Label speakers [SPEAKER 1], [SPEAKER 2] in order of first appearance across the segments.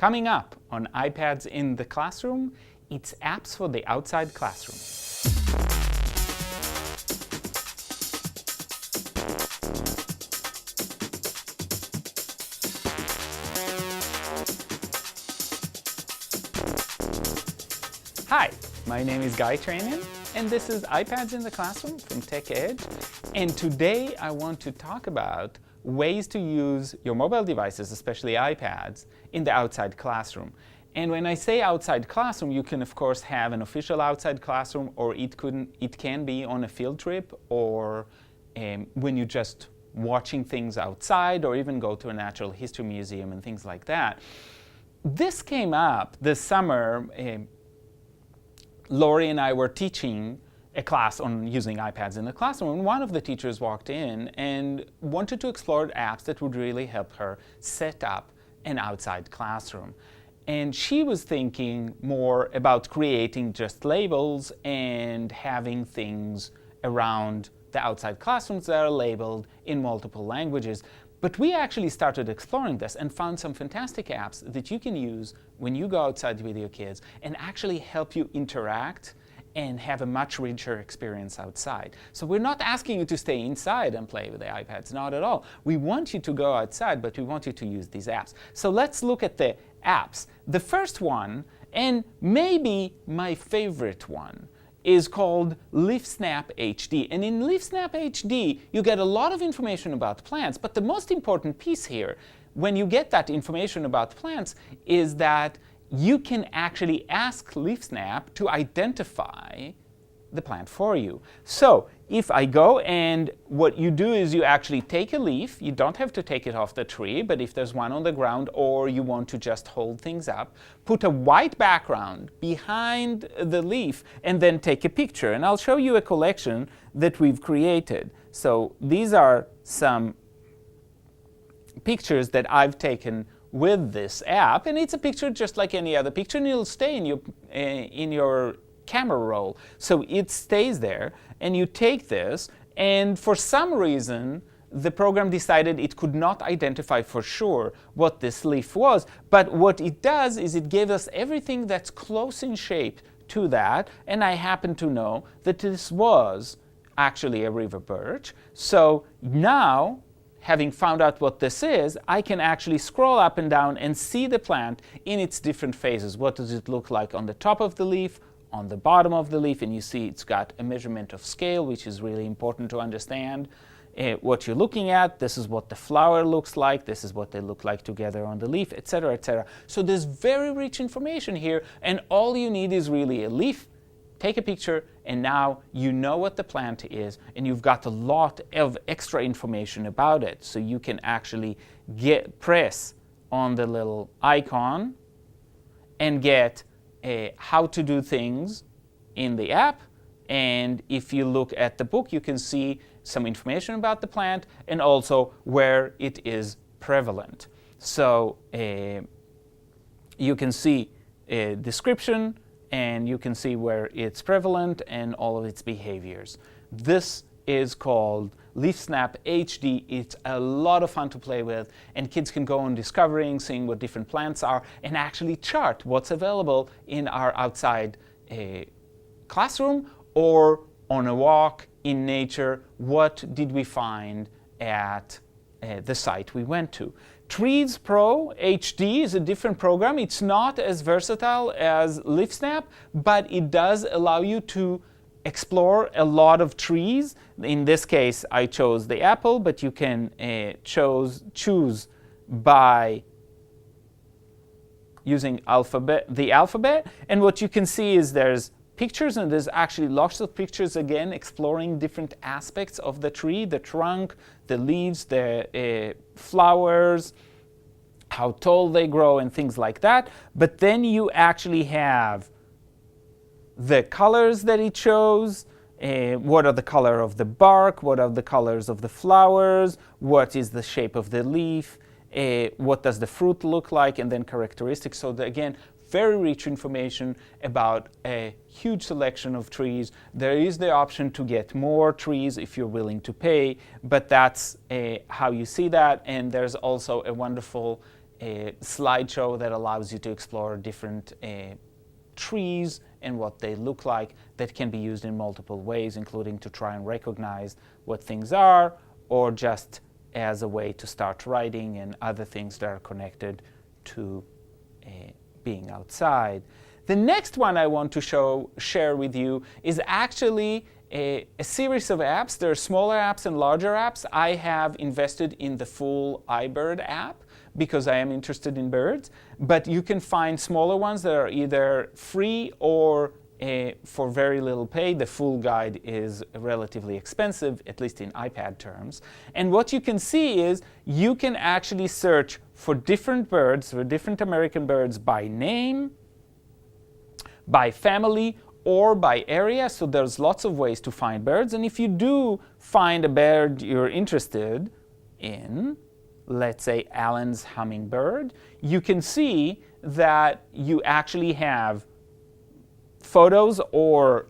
[SPEAKER 1] Coming up on iPads in the classroom, it's apps for the outside classroom. Hi, my name is Guy Trainin, and this is iPads in the Classroom from TechEdge. And today I want to talk about ways to use your mobile devices, especially iPads, in the outside classroom. And when I say outside classroom, you can of course have an official outside classroom, or it can be on a field trip, or when you're just watching things outside, or even go to a natural history museum and things like that. This came up this summer. Lori and I were teaching a class on using iPads in the classroom, and one of the teachers walked in and wanted to explore apps that would really help her set up an outside classroom. And she was thinking more about creating just labels and having things around the outside classrooms that are labeled in multiple languages. But we actually started exploring this and found some fantastic apps that you can use when you go outside with your kids and actually help you interact and have a much richer experience outside. So we're not asking you to stay inside and play with the iPads, not at all. We want you to go outside, but we want you to use these apps. So let's look at the apps. The first one, and maybe my favorite one, is called Leafsnap HD. And in Leafsnap HD, you get a lot of information about plants, but the most important piece here, when you get that information about plants, is that you can actually ask Leafsnap to identify the plant for you. So if I go, and what you do is you actually take a leaf. You don't have to take it off the tree, but if there's one on the ground, or you want to just hold things up, put a white background behind the leaf and then take a picture. And I'll show you a collection that we've created. So these are some pictures that I've taken with this app, and it's a picture just like any other picture, and it'll stay in your camera roll. So it stays there, and you take this, and for some reason the program decided it could not identify for sure what this leaf was, but what it does is it gave us everything that's close in shape to that, and I happen to know that this was actually a river birch. So now, having found out what this is, I can actually scroll up and down and see the plant in its different phases. What does it look like on the top of the leaf, on the bottom of the leaf? And you see it's got a measurement of scale, which is really important to understand what you're looking at. This is what the flower looks like. This is what they look like together on the leaf, etc., etc. So there's very rich information here, and all you need is really a leaf. Take a picture, and now you know what the plant is, and you've got a lot of extra information about it. So you can actually press on the little icon and get how to do things in the app. And if you look at the book, you can see some information about the plant and also where it is prevalent. So you can see a description, and you can see where it's prevalent and all of its behaviors. This is called Leafsnap HD. It's a lot of fun to play with, and kids can go on discovering, seeing what different plants are, and actually chart what's available in our outside classroom, or on a walk in nature. What did we find at the site we went to? Trees Pro HD is a different program. It's not as versatile as Leafsnap, but it does allow you to explore a lot of trees. In this case, I chose the apple, but you can choose by using the alphabet. And what you can see is there's pictures, and there's actually lots of pictures, again, exploring different aspects of the tree, the trunk, the leaves, the flowers, how tall they grow, and things like that. But then you actually have the colors that it shows. What are the color of the bark? What are the colors of the flowers? What is the shape of the leaf? What does the fruit look like? And then characteristics. So again, very rich information about a huge selection of trees. There is the option to get more trees if you're willing to pay, but that's how you see that. And there's also a wonderful slideshow that allows you to explore different trees and what they look like, that can be used in multiple ways, including to try and recognize what things are, or just as a way to start writing and other things that are connected to being outside. The next one I want to share with you is actually a series of apps. There are smaller apps and larger apps. I have invested in the full iBird app because I am interested in birds, but you can find smaller ones that are either free or for very little pay. The full guide is relatively expensive, at least in iPad terms. And what you can see is you can actually search for different birds, for different American birds by name, by family, or by area. So there's lots of ways to find birds. And if you do find a bird you're interested in, let's say Allen's hummingbird, you can see that you actually have photos or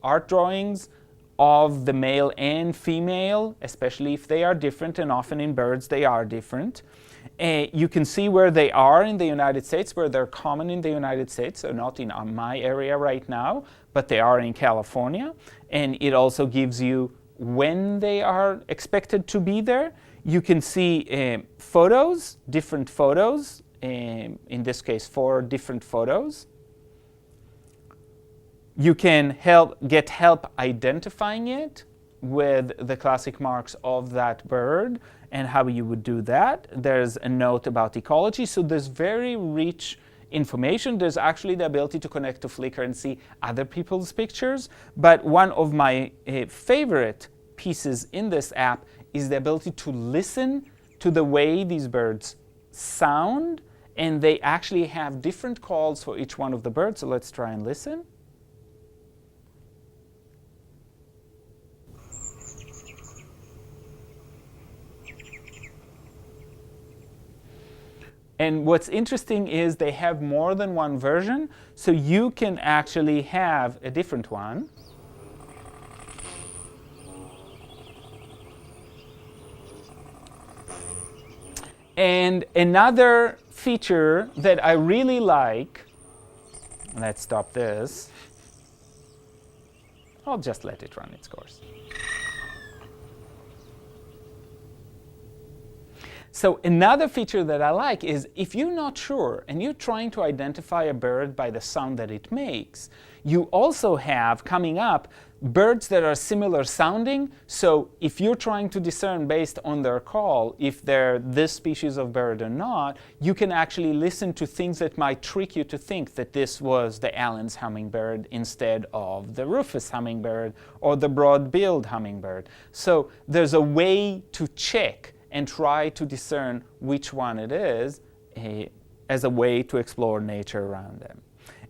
[SPEAKER 1] art drawings of the male and female, especially if they are different, and often in birds they are different. You can see where they are in the United States, where they're common in the United States, so not in my area right now, but they are in California. And it also gives you when they are expected to be there. You can see photos, different photos, in this case 4 different photos. You can get help identifying it with the classic marks of that bird and how you would do that. There's a note about ecology, so there's very rich information. There's actually the ability to connect to Flickr and see other people's pictures, but one of my favorite pieces in this app is the ability to listen to the way these birds sound, and they actually have different calls for each one of the birds, so let's try and listen. And what's interesting is they have more than one version, so you can actually have a different one. And another feature that I really like, let's stop this. I'll just let it run its course. So another feature that I like is if you're not sure and you're trying to identify a bird by the sound that it makes, you also have coming up birds that are similar sounding. So if you're trying to discern based on their call if they're this species of bird or not, you can actually listen to things that might trick you to think that this was the Allen's hummingbird instead of the Rufous hummingbird or the broad-billed hummingbird. So there's a way to check and try to discern which one it is as a way to explore nature around them.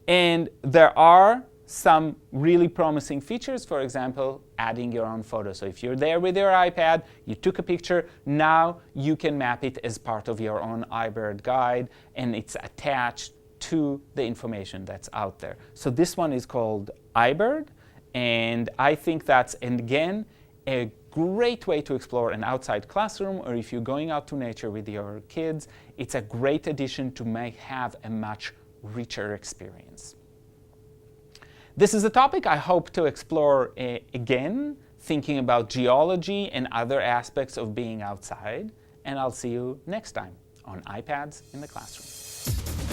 [SPEAKER 1] And there are some really promising features, for example, adding your own photo. So if you're there with your iPad, you took a picture, now you can map it as part of your own iBird guide, and it's attached to the information that's out there. So this one is called iBird, and I think that's, and again, a great way to explore an outside classroom, or if you're going out to nature with your kids, it's a great addition to have a much richer experience. This is a topic I hope to explore again, thinking about geology and other aspects of being outside, and I'll see you next time on iPads in the Classroom.